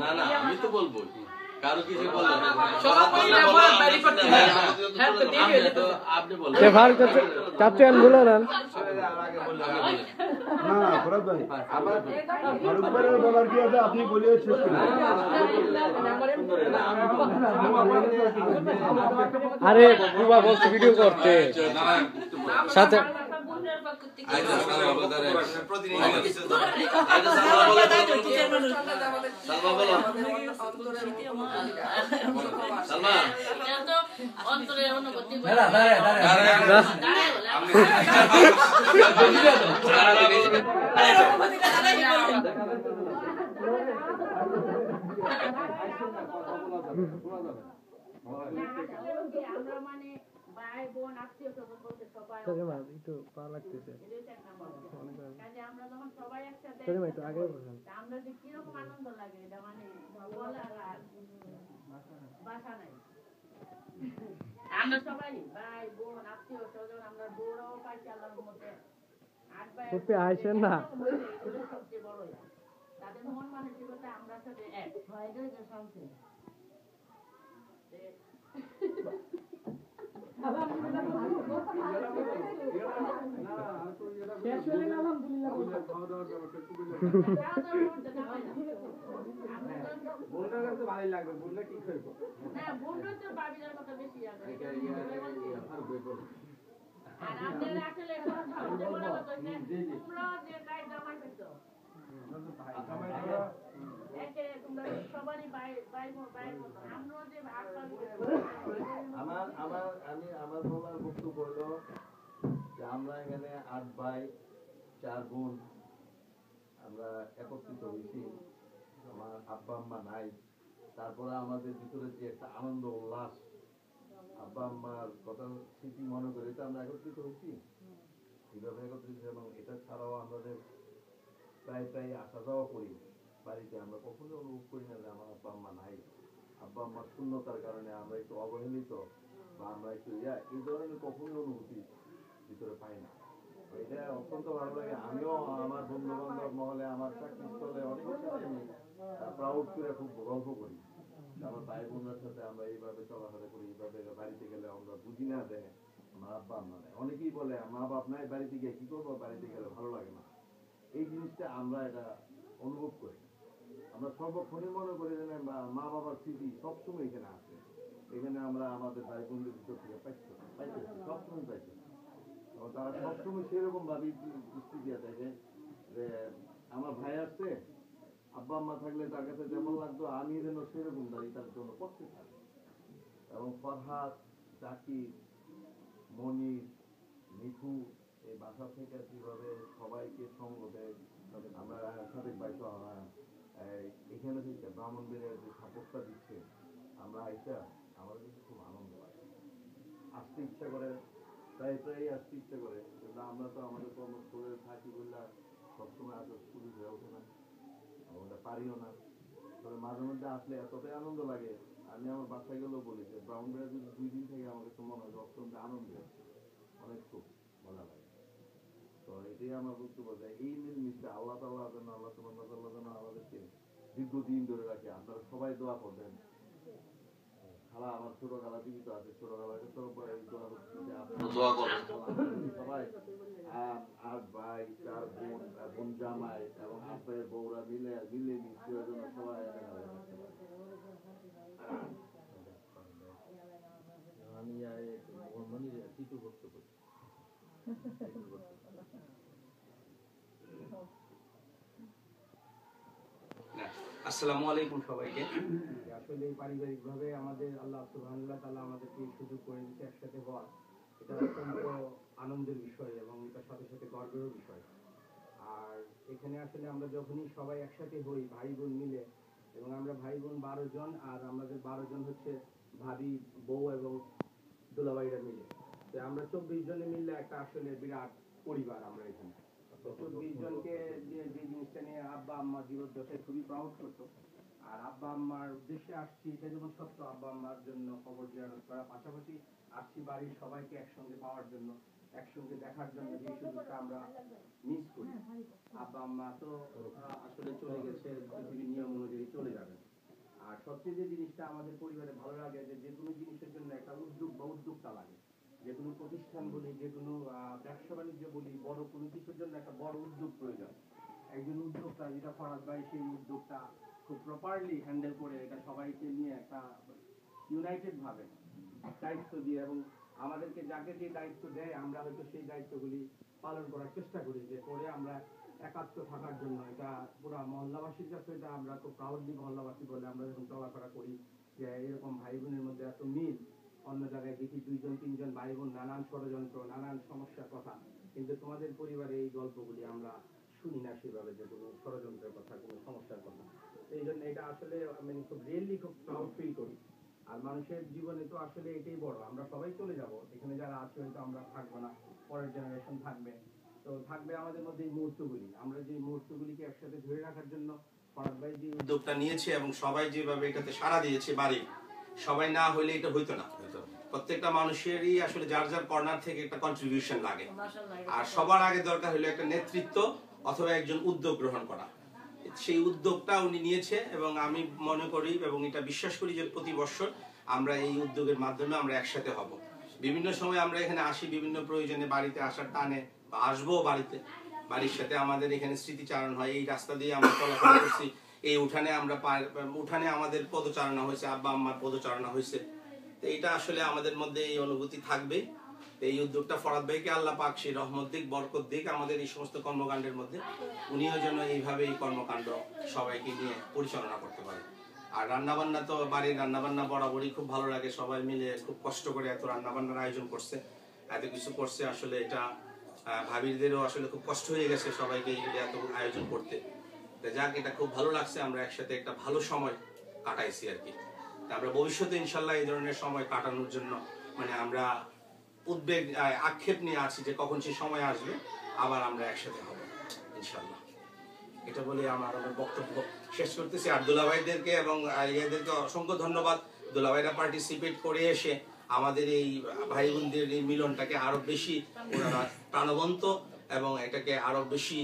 না না আমি তো বলবো কারো কিছু বললে আপনি বলেন চাপচান বলো না না ফরাদ ভাই আবার ফারুক ভাইয়ের বলার কি আছে আপনি বলিয়ে শেষ করুন আরে পূর্বা বলছে ভিডিও করতে সাথে ভাই বোন আত্মীয় স্বজন বলতে সবাই একটু পা লাগতেছে আমরা যখন সবাই একসাথে একটু আগে বলুন আমরা যে কিরকম আনন্দ লাগে এটা মানে বলার আর ভাষা নাই আমরা সবাই ভাই বোন আত্মীয় স্বজন আমরা বড়ও পাইছি আল্লাহর মধ্যে আট ভাই আইসেন না সবচেয়ে বড় তাদের মন মানসিকতা আমরা সাথে এক ভাইদের শান্তি আমার বলার বক্তব্য হলো যে আমরা এখানে 8 ভাই 4 বোন আমরা একত্রিত হয়েছি আমার আব্বা আম্মা নাই তারপরে আমাদের ভিতরে যে একটা আনন্দ উল্লাস আব্বা আম্মার কথা স্মৃতি মনে করে তো আমরা একত্রিত হয়েছি এইভাবে একত্রিত এবং এটা ছাড়াও আমাদের প্রায় প্রায় আসা যাওয়া করি বাড়িতে আমরা কখনো অনুভব করি না যে আমার আব্বা আম্মা নাই আব্বা আম্মার শূন্যতার কারণে আমরা একটু অবহেলিত বা আমরা একটু এই ধরনের কখনোই অনুভূতি ভিতরে পাই না এটা অত্যন্ত ভালো লাগে আমিও আমার বন্ধু বান্ধব মহলে আমার চাকরিস্থলে অনেক প্রাউড করে খুব গল্প করি আমার ভাই বোনদের সাথে আমরা এইভাবে চলাফেরা করি এইভাবে বাড়িতে গেলে আমরা বুঝি না যে আমার আব্বা আম্মা নাই অনেকেই বলে মা বাপ নাই বাড়িতে গিয়ে কি করবো বাড়িতে গেলে ভালো লাগে না এই জিনিসটা আমরা এটা অনুভব করি আমরা সর্বক্ষণই মনে করি যে মা বাবার স্মৃতি সবসময় এখানে আছে এখানে আমরা আমাদের ভাই বোনদের ভিতর থেকে পাইতেছি সবসময় পাইতেছি তারা সবসময় সেরকম ভাবে দৃষ্টি দিয়ে থাকে যে আমার ভাই আসছে আব্বা আম্মা থাকলে তার কাছে যেমন লাগতো আমি যেন সেরকম দাঁড়িয়ে তার জন্য করতে থাকি এবং ফরহাদ জাকির মনির মিঠু এই বাসা থেকে কিভাবে সবাইকে সঙ্গ দেয় আমরা সাথে পাইতো এখানে থেকে ব্রাহ্মণবাড়িয়ার যে সাপোর্টটা দিচ্ছে আমরা এটা আমাদের কাছে খুব আনন্দ লাগে আসতে ইচ্ছা করে প্রায় আসতে ইচ্ছা করে কিন্তু আমরা তো আমাদের কর্মস্থলে থাকি বললে সবসময় আসলে সুযোগ হয়ে ওঠে না আমরা পারিও না তবে মাঝে মধ্যে আসলে এতটাই আনন্দ লাগে আমি আমার বাসায় গেলেও বলি যে ব্রাহ্মণবাড়িয়া যদি 2 দিন থেকে আমাকে তো মনে হয় অত্যন্ত আনন্দ অনেক খুব মজা লাগে তো এটাই আমার বক্তব্য যে এই মিলমিশটা আল্লাহ তাআলা যেন আল্লাহ সুবহানাহু ওয়া তাআলা যেন আমাদেরকে দীর্ঘদিন ধরে রাখে আপনারা সবাই দোয়া করবেন খালা আমার ছোট খালা জীবিত আছে ছোট খালাকে তো দোয়া করবেন সবাই 8 ভাই 4 বোন বোন জামাই এবং আব্বায়ের বউরা মিলে মিশিয়ে জন্য সবাই আমি কিছু বক্তব্য আসসালামু আলাইকুম সবাইকে। আসলে পারিবারিক ভাবে আমাদের আল্লাহ সুবহানাহু ওয়া তাআলা আমাদেরকে সুযোগ করে দিতে একসাথে হওয়া এটা অত্যন্ত আনন্দের বিষয় এবং এটার সাথে সাথে গর্বেরও বিষয়। আর এখানে আসলে আমরা যখনই সবাই একসাথে হই ভাই বোন মিলে এবং আমরা ভাই বোন 12 জন আর আমাদের 12 জন হচ্ছে ভাবি বউ এবং দুলাভাইরা মিলে তো আমরা 24 জনে মিলে একটা আসলে বিরাট পরিবার আমরা এখানে 24 জনকে যে জিনিসটা নিয়ে আব্বা আম্মা জীবদ্দশায় খুবই প্রাউড করতো আর আব্বা আম্মার উদ্দেশ্যে আসছি এটা যেমন সত্য আব্বা আম্মার জন্য খবর জিয়ারত করা পাশাপাশি আসছি বাড়ির সবাইকে একসঙ্গে পাওয়ার জন্য একসঙ্গে দেখার জন্য যে সুযোগটা আমরা মিস করি আব্বা আম্মা তো আসলে চলে গেছে পৃথিবীর নিয়ম অনুযায়ী চলে যাবে সবচেয়ে যে জিনিসটা আমাদের পরিবারে ভালো লাগে যে কোনো জিনিসের জন্য একটা উদ্যোগ বা উদ্যোক্তা লাগে। যে কোনো প্রতিষ্ঠান বলি, যে কোনো ব্যবসা বাণিজ্য বলি, বড় কোনো কিছুর জন্য একটা বড় উদ্যোগ প্রয়োজন। একজন উদ্যোক্তা, যেটা ফরাদ ভাই, সেই উদ্যোগটা খুব প্রপারলি হ্যান্ডেল করে এটা সবাইকে নিয়ে একটা ইউনাইটেড ভাবে দায়িত্ব দিয়ে, এবং আমাদেরকে যাকে যে দায়িত্ব দেয় আমরা হয়তো সেই দায়িত্বগুলি পালন করার চেষ্টা করি, যে করে আমরা একাত্ম থাকার জন্য। এটা পুরো মহল্লাবাসীর কাছে এটা আমরা খুব প্রাউডলি মহল্লাবাসী বলে আমরা যখন চলাফেরা করি, যে এরকম ভাই বোনের মধ্যে এত মিল। অন্য জায়গায় দেখি 2-3 ভাই বোন, নানান ষড়যন্ত্র, নানান সমস্যার কথা, কিন্তু তোমাদের পরিবারে এই গল্পগুলি আমরা শুনি না সেভাবে, যে কোনো ষড়যন্ত্রের কথা, কোনো সমস্যার কথা। এই জন্য এটা আসলে আমি খুব রিয়েলি খুব প্রাউড ফিল করি। আর মানুষের জীবনে তো আসলে এটাই বড়, আমরা সবাই চলে যাব, এখানে যারা আছে হয়তো আমরা থাকবো না, পরের জেনারেশন থাকবে, তো থাকবে আমাদের মধ্যে এই মুহূর্তগুলি। আমরা যে মুহূর্তগুলিকে একসাথে ধরে রাখার জন্য ফরাদ ভাই যে উদ্যোগটা নিয়েছে এবং সবাই যেভাবে এটাতে সাড়া দিয়েছে, বাড়ি সবাই না হইলে এটা হইতো না। প্রত্যেকটা মানুষেরই আসলে যার যার কর্নার থেকে একটা কন্ট্রিবিউশন লাগে, আর সবার আগে দরকার হলো একটা নেতৃত্ব অথবা একজন উদ্যোগ গ্রহণ করা। সেই উদ্যোগটা উনি নিয়েছে এবং আমি মনে করি এবং এটা বিশ্বাস করি যে প্রতি বছর আমরা এই উদ্যোগের মাধ্যমে আমরা একসাথে হব। বিভিন্ন সময় আমরা এখানে আসি, বিভিন্ন প্রয়োজনে বাড়িতে আসার টানে বা আসবো বাড়িতে, বাড়ির সাথে আমাদের এখানে স্মৃতিচারণ হয়। এই রাস্তা দিয়ে আমরা চলাফেরা করছি, এই উঠানে আমরা উঠানে আমাদের পদচারণা হয়েছে, আব্বা আম্মার পদচারণা হয়েছে। তো এটা আসলে আমাদের মধ্যে এই অনুভূতি থাকবে। এই উদ্যোগটা ফরাদ ভাইকে আল্লাহ পাক সেই রহমত দিক, বরকত দিক আমাদের এই সমস্ত কর্মকাণ্ডের মধ্যে। উনিও যেন এইভাবে এই কর্মকাণ্ড সবাইকে নিয়ে পরিচালনা করতে পারে। আর রান্নাবান্না তো বাড়ির রান্নাবান্না বরাবরই খুব ভালো লাগে, সবাই মিলে খুব কষ্ট করে এত রান্নাবান্নার আয়োজন করছে, এত কিছু করছে। আসলে এটা ভাবিদেরও আসলে খুব কষ্ট হয়ে গেছে সবাইকে এত আয়োজন করতে। যাক, এটা খুব ভালো লাগছে, আমরা একসাথে একটা ভালো সময় কাটাইছি আর কি। আমরা ভবিষ্যতে ইনশাল্লাহ এই ধরনের সময় কাটানোর জন্য মানে আমরা উদ্বেগ আক্ষেপ নিয়ে আছি যে কখন সেই সময় আসবে আবার আমরা একসাথে হব ইনশাল্লাহ। এটা বলে আমার বক্তব্য শেষ করতেছি। আর দুলাভাইদেরকে এবং ইয়েদেরকে অসংখ্য ধন্যবাদ। দুলাভাইরা পার্টিসিপেট করে এসে আমাদের এই ভাই বোনদের এই মিলনটাকে আরো বেশি ওনারা প্রাণবন্ত এবং এটাকে আরো বেশি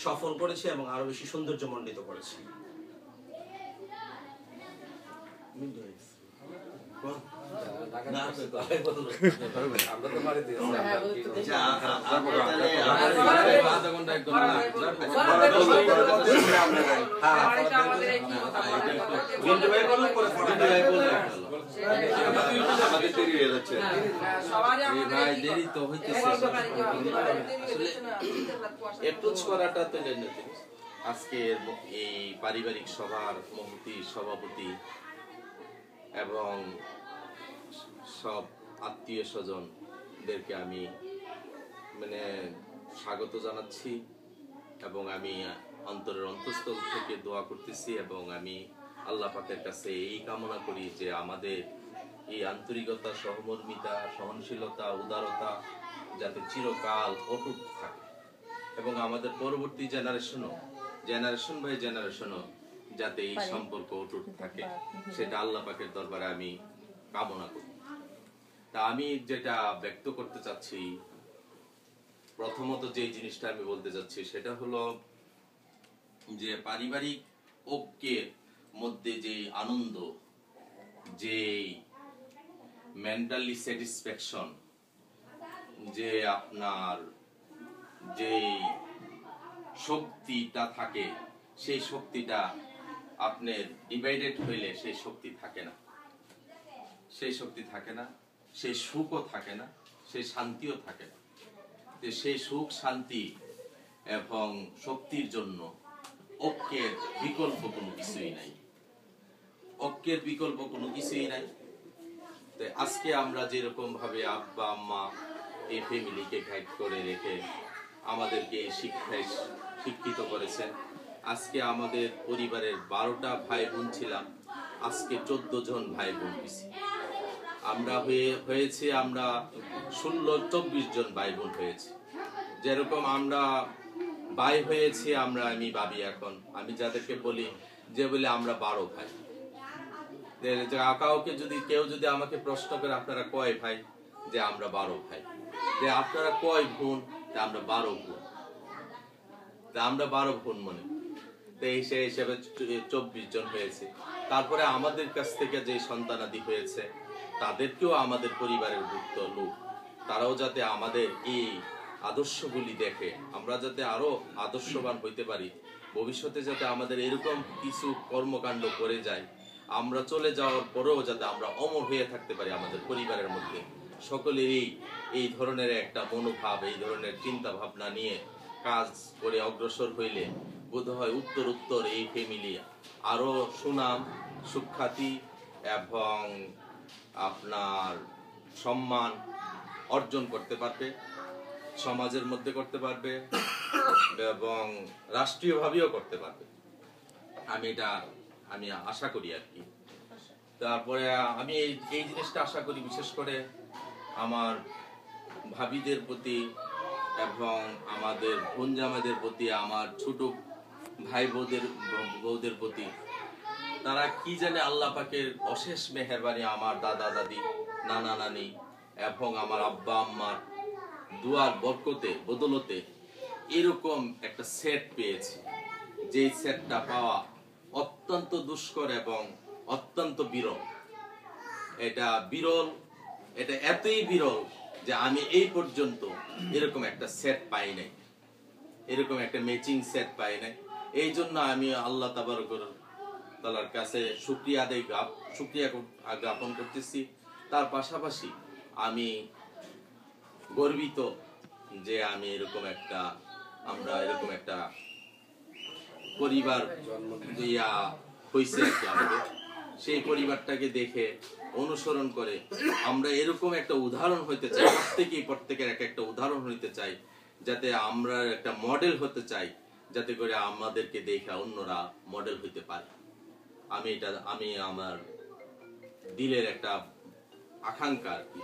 সফল করেছে এবং আরো বেশি সৌন্দর্যমণ্ডিত করেছে। আজকে এই পারিবারিক সভার মহতি সভাপতি এবং সব আত্মীয় স্বজনদেরকে আমি মানে স্বাগত জানাচ্ছি এবং আমি অন্তরের অন্তঃস্থল থেকে দোয়া করতেছি এবং আমি আল্লাহ পাকের কাছে এই কামনা করি যে আমাদের এই আন্তরিকতা, সহমর্মিতা, সহনশীলতা, উদারতা যাতে চিরকাল অটুট থাকে এবং আমাদের পরবর্তী জেনারেশন বাই জেনারেশনও যাতে এই সম্পর্ক অটুট থাকে, সেটা আল্লাহ পাকের দরবারে আমি কামনা করি। তা আমি যেটা ব্যক্ত করতে চাচ্ছি, প্রথমত যে জিনিসটা আমি বলতে চাচ্ছি সেটা হলো যে পারিবারিক ঐক্যের মধ্যে যে আনন্দ, যে মেন্টালি স্যাটিসফ্যাকশন, যে আপনার যে শক্তিটা থাকে, সেই শক্তিটা আপনার ডিভাইডেড হইলে সেই শক্তি থাকে না, সেই শক্তি থাকে না, সেই সুখও থাকে না, সেই শান্তিও থাকে না। সেই সুখ, শান্তি এবং শক্তির জন্য ঐক্যের বিকল্প কোনো কিছুই নাই, ঐক্যের বিকল্প কোনো কিছুই নাই। আজকে আমরা যেরকম ভাবে আব্বা আম্মা এই ফ্যামিলিকে গাইড করে রেখে আমাদেরকে এই শিক্ষায় শিক্ষিত করেছেন, আজকে আমাদের পরিবারের 12টা ভাই বোন ছিলাম, আজকে 14 জন ভাই বোন হয়েছি। আমরা হয়েছে আমরা 24 জন ভাই বোন হয়েছে। যেরকম আমরা ভাই হয়েছি, আমি ভাবি এখন আমি যাদেরকে বলি যে বলে আমরা 12 ভাই। কাউকে যদি কেউ যদি আমাকে প্রশ্ন করে আপনারা কয় ভাই, যে আমরা 12 ভাই। যে আপনারা কয় বোন, আমরা 12 বোন। আমরা 12 বোন মনে। তো সেই হিসেবে 24 জন হয়েছে। তারপরে আমাদের কাছ থেকে যে সন্তানাদি হয়েছে তাদেরকেও আমাদের পরিবারের ভুক্ত লোক, তারাও যাতে আমাদের এই আদর্শগুলি দেখে, আমরা যাতে আরো আদর্শবান হইতে পারি, ভবিষ্যতে যাতে আমাদের এরকম কিছু কর্মকাণ্ড করে যায়, আমরা চলে যাওয়ার পরেও যাতে আমরা অমর হয়ে থাকতে পারি। আমাদের পরিবারের মধ্যে সকলেরই এই ধরনের একটা মনোভাব, এই ধরনের চিন্তা ভাবনা নিয়ে কাজ করে অগ্রসর হইলে বোধহয় উত্তর উত্তর এই ফ্যামিলি আরো সুনাম সুখ্যাতি এবং আপনার সম্মান অর্জন করতে পারবে, সমাজের মধ্যে করতে পারবে এবং রাষ্ট্রীয়ভাবেও করতে পারবে। আমি আশা করি আর কি। তারপরে আমি এই জিনিসটা আশা করি বিশেষ করে আমার ভাবিদের প্রতি এবং আমাদের বোন জামাইদের প্রতি, আমার ছোট ভাই বউদের প্রতি। তারা কি জানে আল্লাহ পাকের অশেষ মেহেরবানি, আমার দাদা দাদি নানা নানি এবং আমার আব্বা আম্মার দুয়ার বরকতে বদলতে এরকম একটা সেট পেয়েছি, যে সেটটা পাওয়া অত্যন্ত দুষ্কর এবং অত্যন্ত বিরল। এটা বিরল, এটা এতই বিরল যে আমি এই পর্যন্ত এরকম একটা সেট পাই নাই, এরকম একটা ম্যাচিং সেট পাই নাই। এই জন্য আমি আল্লাহ তাআলার কাছে শুকরিয়া জ্ঞাপন করতেছি। তার পাশাপাশি আমি গর্বিত যে আমি আমরা এরকম একটা পরিবার হয়েছে আর কি আমাদের। সেই পরিবারটাকে দেখে অনুসরণ করে আমরা এরকম একটা উদাহরণ হইতে চাই, প্রত্যেকের একটা উদাহরণ হইতে চাই, যাতে আমরা একটা মডেল হতে চাই, যাতে করে আমাদেরকে দেখে অন্যরা মডেল হইতে পারে। আমি আমার দিলের একটা আকাঙ্ক্ষা আর কি।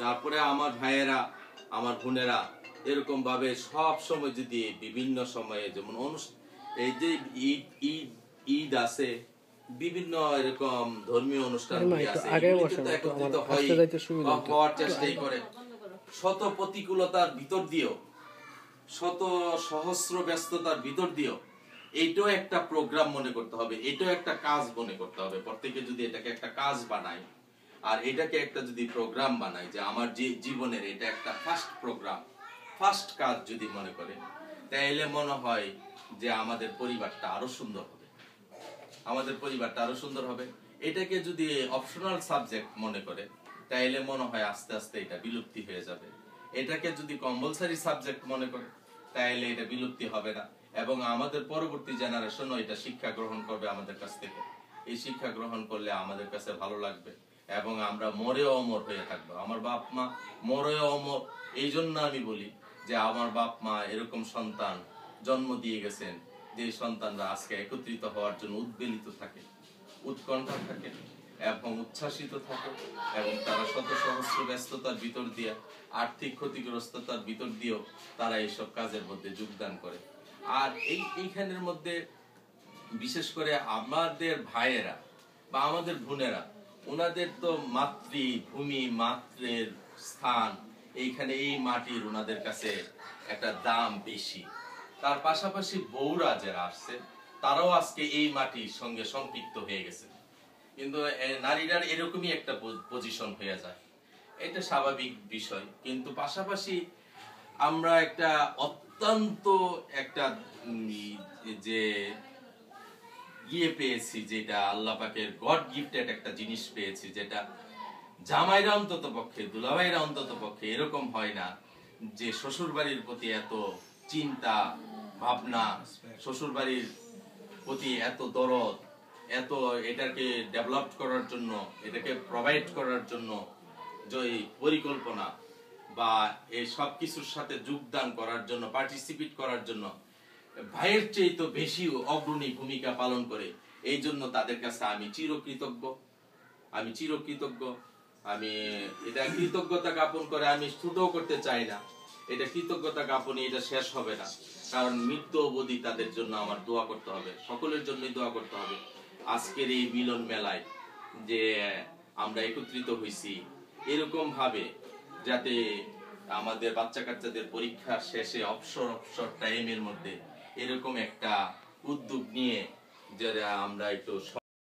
তারপরে আমার ভাইয়েরা, আমার বোনেরা এরকম ভাবে সব সময় যদি বিভিন্ন সময়ে, যেমন এই যে ঈদ আছে, বিভিন্ন এরকম ধর্মীয় অনুষ্ঠান আছে, একত্রিত হওয়ার চেষ্টাই করে। শত প্রতিকূলতার ভিতর দিয়েও, শত সহস্র ব্যস্ততার ভিতর দিয়েও এইটাও একটা প্রোগ্রাম মনে করতে হবে, এটাও একটা কাজ মনে করতে হবে। প্রত্যেকে যদি এটাকে একটা কাজ বানায় আর এটাকে একটা যদি প্রোগ্রাম বানায়, যে আমার যে জীবনের এটা একটা ফার্স্ট প্রোগ্রাম, ফার্স্ট কাজ যদি মনে করে, তাইলে মনে হয় যে আমাদের পরিবারটা আরো সুন্দর হবে, আমাদের পরিবারটা আরো সুন্দর হবে। এটাকে যদি অপশনাল সাবজেক্ট মনে করে, তাইলে মনে হয় আস্তে আস্তে এটা বিলুপ্তি হয়ে যাবে। এটাকে যদি কম্পালসারি সাবজেক্ট মনে করে, তাইলে এটা বিলুপ্তি হবে না, এবং আমাদের পরবর্তী জেনারেশনও এটা শিক্ষা গ্রহণ করবে আমাদের কাছ থেকে। এই শিক্ষা গ্রহণ করলে আমাদের কাছে ভালো লাগবে এবং আমরা মরেও অমর হয়ে থাকবো। আমার বাপ মা মরেও অমর, এই জন্য আমি বলি যে আমার বাপ মা এরকম সন্তান জন্ম দিয়ে গেছেন, যে সন্তানরা আজকে একত্রিত হওয়ার জন্য উদ্বেলিত থাকে, উৎকণ্ঠা থাকে এবং উচ্ছ্বাসিত থাকে, এবং তারা শত সহস্র ব্যস্ততার ভিতর দিয়ে, আর্থিক ক্ষতিগ্রস্ততার ভিতর দিয়েও তারা এইসব কাজের মধ্যে যোগদান করে। আর এইখানের মধ্যে বিশেষ করে আমাদের ভাইয়েরা বা আমাদের বোনেরা, ওনাদের তো মাতৃভূমি, মাতৃর স্থান এইখানে, এই মাটির ওনাদের কাছে একটা দাম বেশি। তার পাশাপাশি বউরা যারা আসছে, তারাও আজকে এই মাটির সঙ্গে সম্পৃক্ত হয়ে গেছে। কিন্তু নারীরা এরকমই একটা পজিশন হয়ে যায়, এটা স্বাভাবিক বিষয়। কিন্তু পাশাপাশি আমরা একটা অত্যন্ত একটা যে পেয়েছি, যেটা আল্লাহ পাকের গড গিফটেড একটা জিনিস পেয়েছি, যেটা জামাইরা অন্তত পক্ষে, দুলাভাইরা অন্তত পক্ষে এরকম হয় না যে শ্বশুর বাড়ির প্রতি এত চিন্তা ভাবনা, শ্বশুর বাড়ির প্রতি এত দরদ, এত এটাকে ডেভেলপ করার জন্য, এটাকে প্রোভাইড করার জন্য যে পরিকল্পনা বা এই সব কিছুর সাথে যোগদান করার জন্য, পার্টিসিপেট করার জন্য ভাইয়ের চেয়ে তো বেশি অগ্রণী ভূমিকা পালন করে। এই জন্য তাদের কাছে আমি চিরকৃতজ্ঞ। আমি এটা কৃতজ্ঞতা জ্ঞাপন করে আমি ছোটও করতে চাই না। এটা কৃতজ্ঞতা জ্ঞাপনে এটা শেষ হবে না, কারণ মৃত্যু অবধি তাদের জন্য আমার দোয়া করতে হবে, সকলের জন্যই দোয়া করতে হবে। আজকের এই মিলন মেলায় যে আমরা একত্রিত হয়েছি, এরকম ভাবে যাতে আমাদের বাচ্চা কাচ্চাদের পরীক্ষার শেষে অবসর টাইমের মধ্যে এরকম একটা উদ্যোগ নিয়ে যারা আমরা একটু